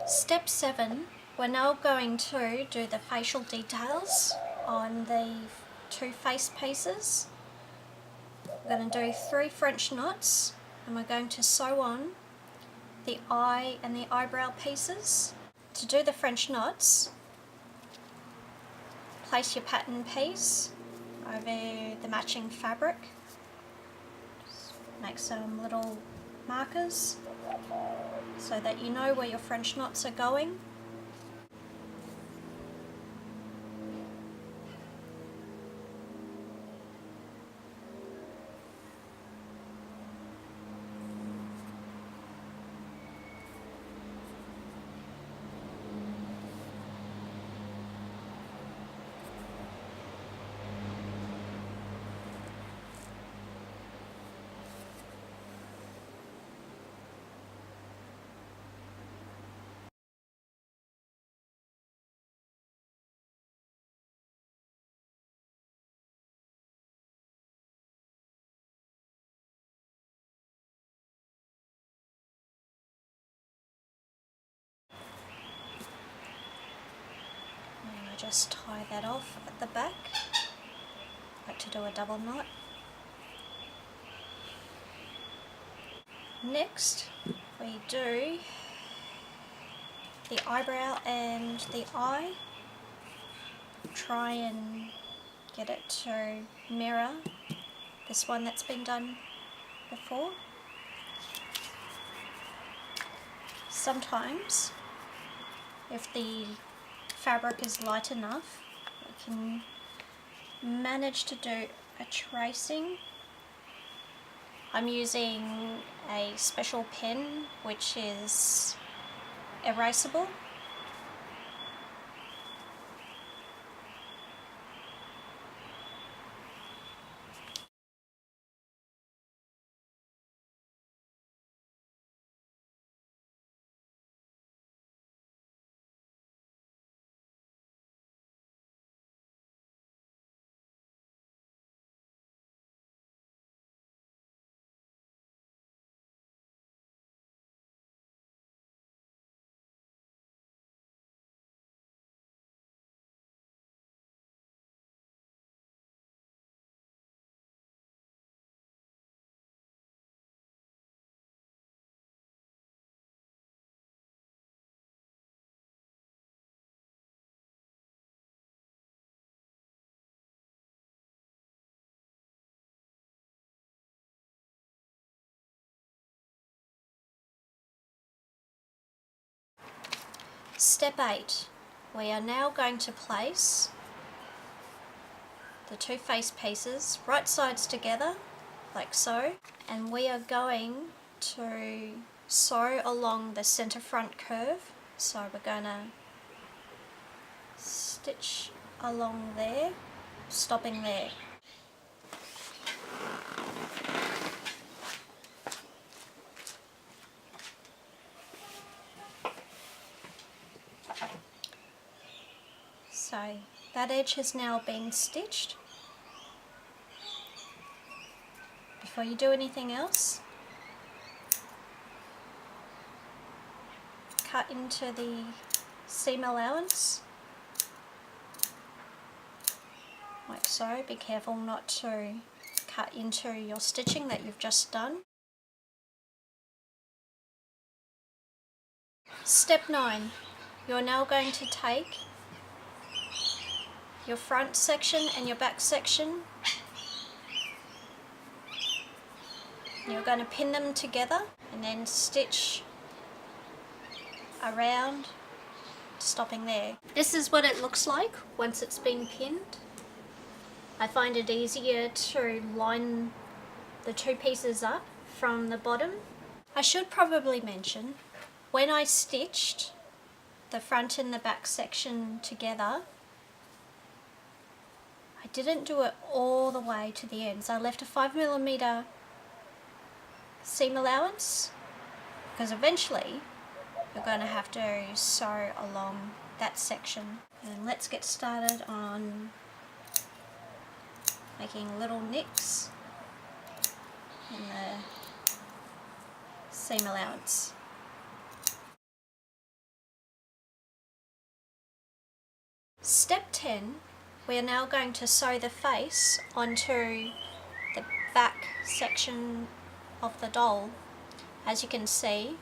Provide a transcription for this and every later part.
Step 7, we're now going to do the facial details on the two face pieces. We're going to do 3 French knots and we're going to sew on the eye and the eyebrow pieces. To do the French knots, place your pattern piece over the matching fabric. Just make some little markers so that you know where your French knots are going. And I just tie that off at the back. I like to do a double knot. Next, we do the eyebrow and the eye. Try and get it to mirror this one that's been done before. Sometimes, if the fabric is light enough, we can manage to do a tracing. I'm using a special pen which is erasable. Step 8, we are now going to place the two face pieces right sides together like so, and we are going to sew along the center front curve. So we're going to stitch along there, stopping there. So that edge has now been stitched. Before you do anything else, cut into the seam allowance like so. Be careful not to cut into your stitching that you've just done. Step 9, you're now going to take your front section and your back section. You're going to pin them together and then stitch around, stopping there. This is what it looks like once it's been pinned. I find it easier to line the two pieces up from the bottom. I should probably mention, when I stitched the front and the back section together, I didn't do it all the way to the ends. I left a 5mm seam allowance because eventually you're going to have to sew along that section. And let's get started on making little nicks in the seam allowance. Step 10, we are now going to sew the face onto the back section of the doll. As you can see,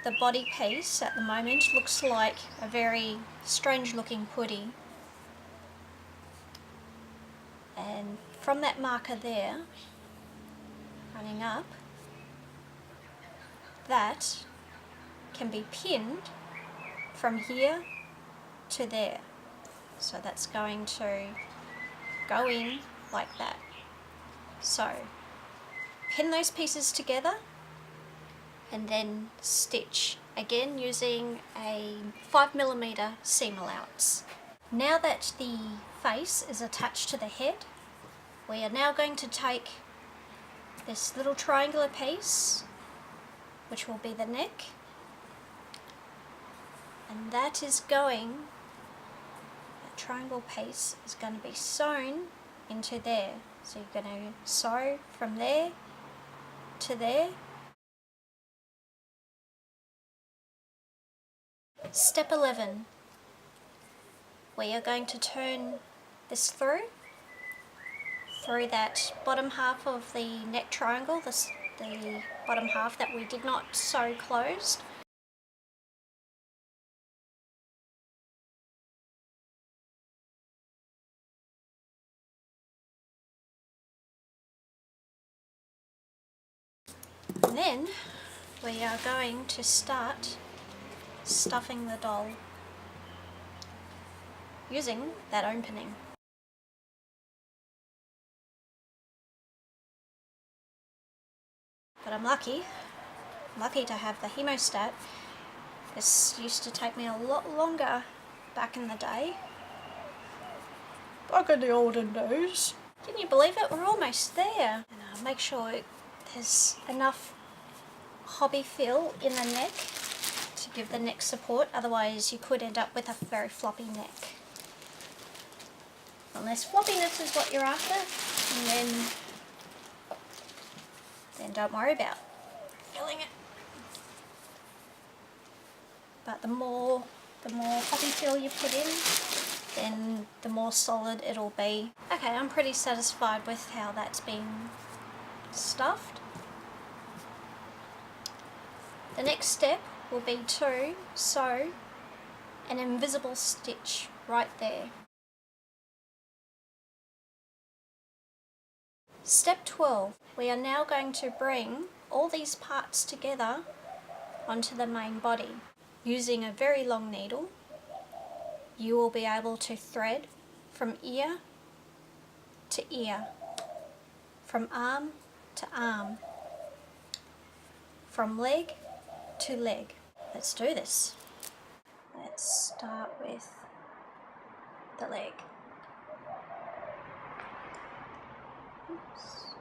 the body piece at the moment looks like a very strange looking pudding. And from that marker there, running up, that can be pinned from here to there. So that's going to go in like that. So pin those pieces together and then stitch, again using a 5mm seam allowance. Now that the face is attached to the head, we are now going to take this little triangular piece, which will be the neck, and that triangle piece is going to be sewn into there. So you're going to sew from there to there. Step 11, we are going to turn this through that bottom half of the neck triangle, the bottom half that we did not sew closed. And then we are going to start stuffing the doll using that opening. But I'm lucky to have the hemostat. This used to take me a lot longer back in the day. Back in the olden days. Can you believe it? We're almost there. And I'll make sure there's enough hobby fill in the neck to give the neck support, otherwise you could end up with a very floppy neck. Unless floppiness is what you're after, and then don't worry about filling it. But the more hobby fill you put in, then the more solid it'll be. Okay, I'm pretty satisfied with how that's been stuffed. The next step will be to sew an invisible stitch right there. Step 12, we are now going to bring all these parts together onto the main body. Using a very long needle, you will be able to thread from ear to ear, from arm to arm, from leg to leg. Let's do this. Let's start with the leg. Oops.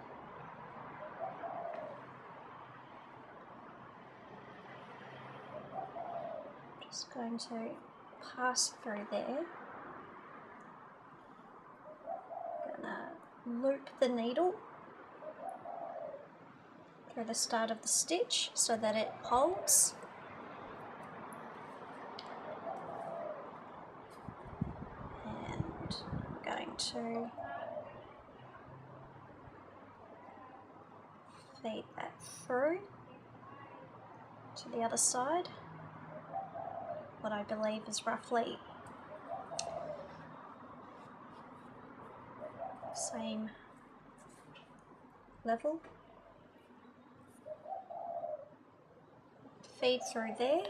Just going to pass through there. Gonna loop the needle through the start of the stitch so that it holds. And I'm going to feed that through to the other side. What I believe is roughly same level. Feed through there.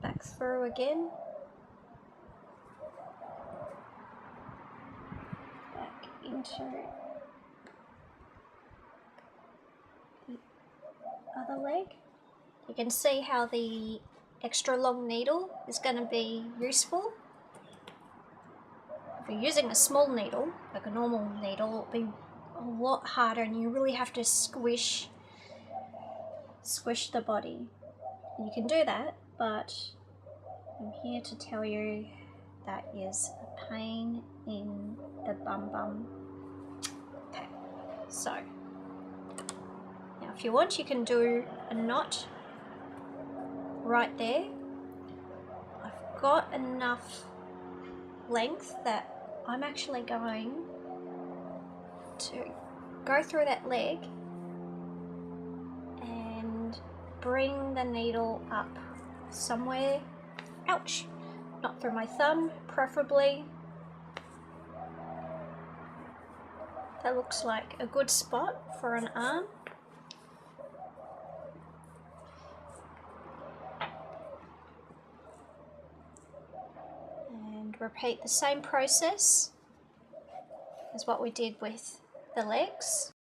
Back through again. Back into the other leg. You can see how the extra long needle is going to be useful. If you're using a small needle, like a normal needle, it'll be a lot harder and you really have to squish the body. You can do that, but I'm here to tell you that is a pain in the bum. Okay, so now Now if you want, you can do a knot right there. I've got enough length that I'm actually going to go through that leg and bring the needle up somewhere, ouch, not through my thumb, preferably. That looks like a good spot for an arm. And repeat the same process as what we did with the legs.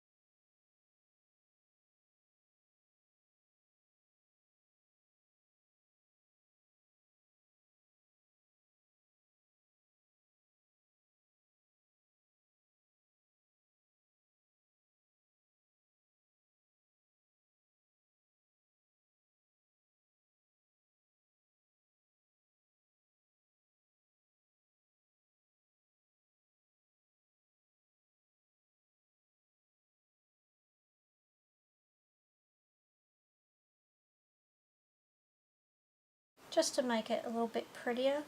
Just to make it a little bit prettier,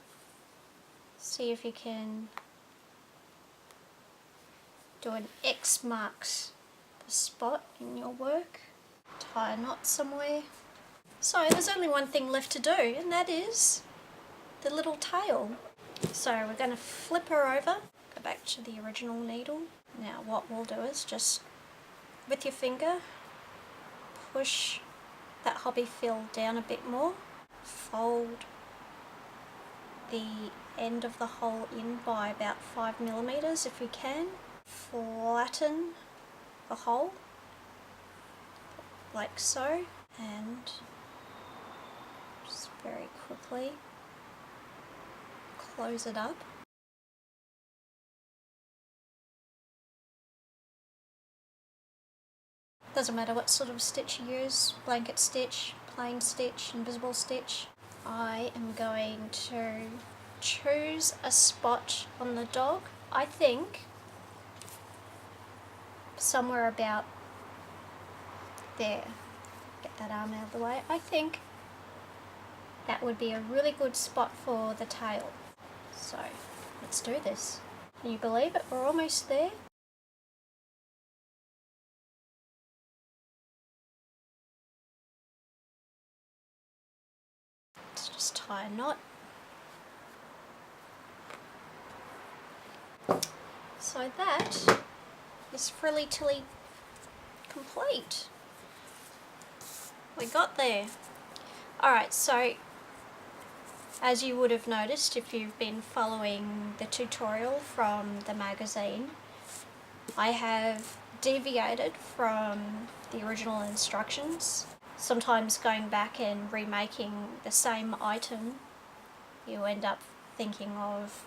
see if you can do an X marks the spot in your work. Tie a knot somewhere. So there's only one thing left to do, and that is the little tail. So we're going to flip her over, go back to the original needle. Now what we'll do is just with your finger push that hobby fill down a bit more, fold the end of the hole in by about 5 millimeters if you can, flatten the hole like so, and just very quickly close it up. Doesn't matter what sort of stitch you use, blanket stitch, plain stitch, invisible stitch. I am going to choose a spot on the dog. I think somewhere about there. Get that arm out of the way. I think that would be a really good spot for the tail. So let's do this. Can you believe it? We're almost there. Let's just tie a knot. So that is Frilly Tilly complete. We got there. Alright, so as you would have noticed if you've been following the tutorial from the magazine, I have deviated from the original instructions. Sometimes going back and remaking the same item, you end up thinking of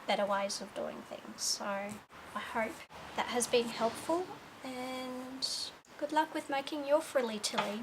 better ways of doing things. So I hope that has been helpful, and good luck with making your Frilly Tilly.